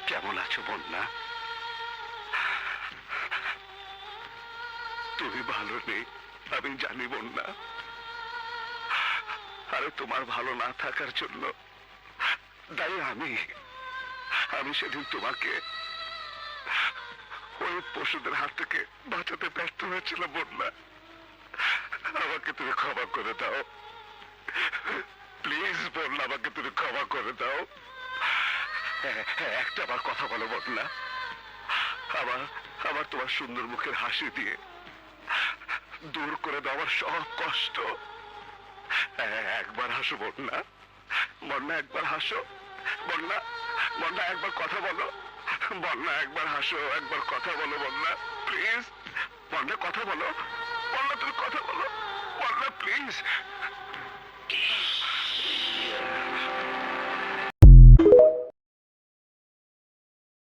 কেমন আছো বন্যা? তুমি ভালো নেই আমি জানি বন্যা। আরে তোমার ভালো না থাকার জন্য দায়ী আমি সেদিন তোমাকে ওই পশুদের হাত থেকে বাঁচাতে ব্যর্থ হয়েছিলাম বন্যা। আমাকে তুমি ক্ষমা করে দাও প্লিজ বন্যা, আমাকে তুমি ক্ষমা করে দাও। একটা আবার কথা বলো বন্যা, আবার আবার তোমার সুন্দর মুখের হাসি দিয়ে দূর করে দাও আমার সব কষ্ট। একবার হাসো বন্যা, বন্যা একবার হাসো বন্যা, বন্যা একবার কথা বলো বন্যা, একবার হাসো একবার কথা বলো বন্যা প্লিজ। বন্যা কথা বলো, বন্যা তুমি কথা বলো বন্যা প্লিজ।